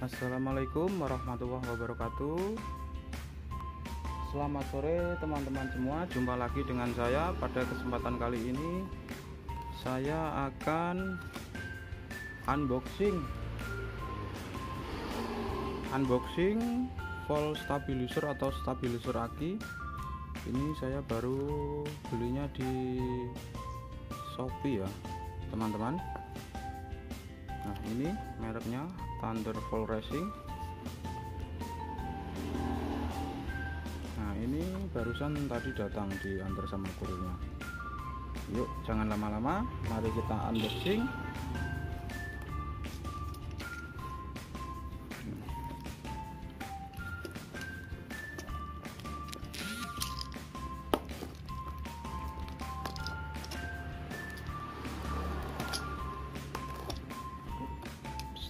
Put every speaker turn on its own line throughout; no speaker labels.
Assalamualaikum warahmatullahi wabarakatuh. Selamat sore teman-teman semua. Jumpa lagi dengan saya. Pada kesempatan kali ini saya akan unboxing volt stabilizer atau stabilizer aki. Ini saya baru belinya di Shopee ya teman-teman. Nah, ini mereknya Thunderbolt Racing. Nah, ini barusan tadi datang diantar sama kurirnya. Yuk, jangan lama-lama, mari kita unboxing.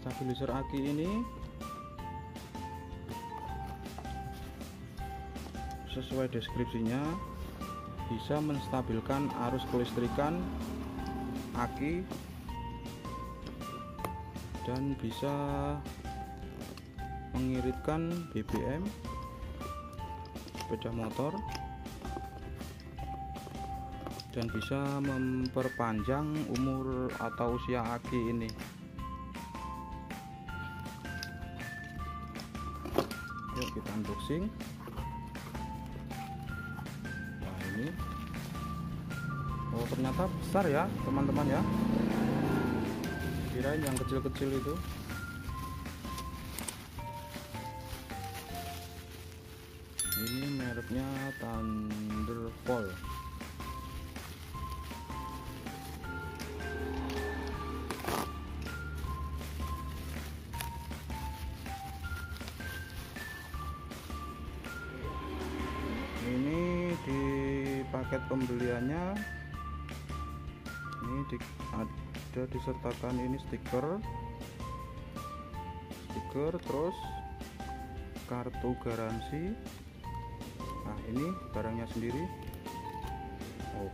Stabilizer aki ini sesuai deskripsinya bisa menstabilkan arus kelistrikan aki dan bisa mengiritkan BBM sepeda motor dan bisa memperpanjang umur atau usia aki ini. Yuk kita unboxing. Nah, ini ternyata besar ya teman-teman ya, kirain yang kecil-kecil itu. Ini mereknya Thunderbolt. Ini di paket pembeliannya ini ada disertakan ini stiker terus kartu garansi. Nah, ini barangnya sendiri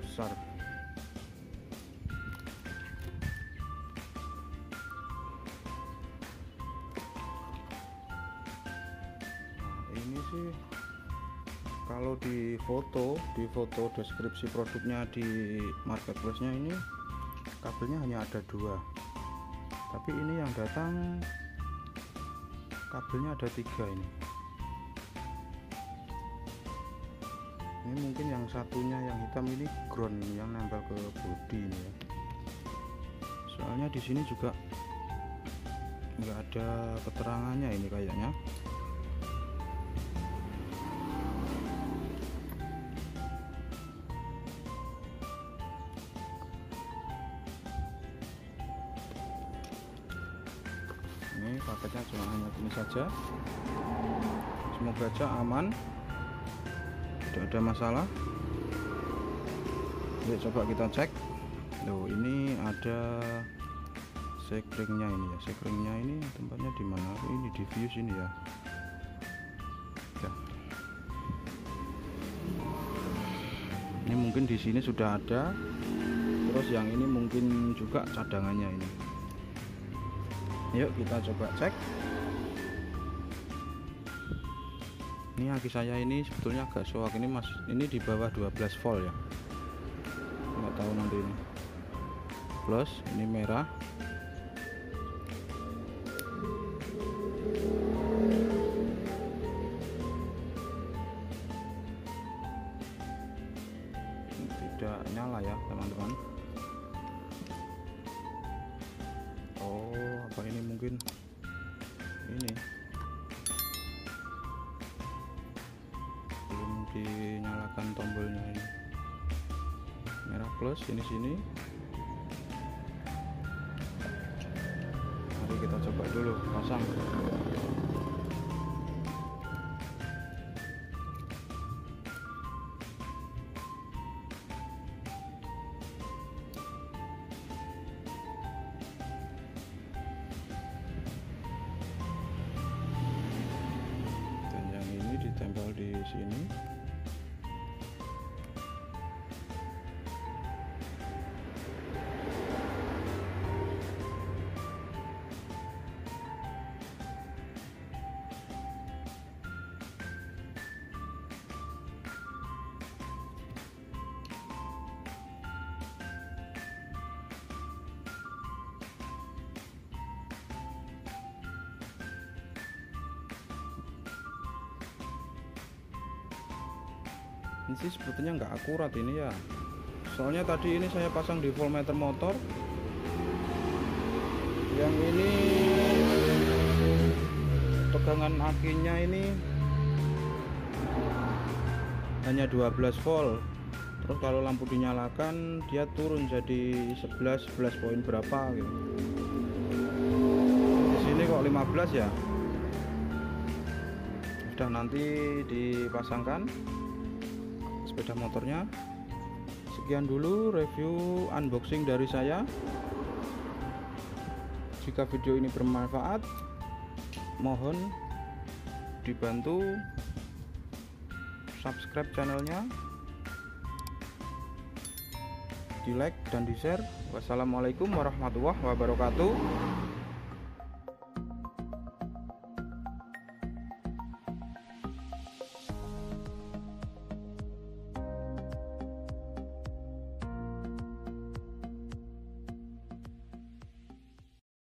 besar. Nah, ini sih kalau di foto deskripsi produknya di marketplace-nya ini kabelnya hanya ada 2, tapi ini yang datang kabelnya ada 3 ini mungkin yang satunya yang hitam ini ground yang nempel ke bodi ini ya. Soalnya di sini juga nggak ada keterangannya ini kayaknya. Ini paketnya cuma hanya ini saja. Semoga aja aman, tidak ada masalah. Yuk coba kita cek. Loh, ini ada sekringnya ini ya. Sekringnya ini tempatnya di mana? Ini di fuse ini ya. Ini mungkin di sini sudah ada. Terus yang ini mungkin juga cadangannya ini. Yuk kita coba cek. Ini aki saya ini sebetulnya agak soak ini mas, ini di bawah 12 volt ya. Nggak tahu nanti ini. Plus ini merah. Tidak nyala ya teman-teman. Oh, apa ini mungkin ini belum dinyalakan tombolnya ini. Merah plus ini sini. Mari kita coba dulu pasang. Ditempel di sini. Ini sih sepertinya nggak akurat ini ya, soalnya tadi ini saya pasang di voltmeter motor, yang ini tegangan akinya ini hanya 12 volt. Terus kalau lampu dinyalakan dia turun jadi 11 poin berapa gitu. Di sini kok 15 ya. Sudah, nanti dipasangkan sepeda motornya. Sekian dulu review unboxing dari saya. Jika video ini bermanfaat, mohon dibantu subscribe channelnya, di like dan di share. Wassalamualaikum warahmatullahi wabarakatuh.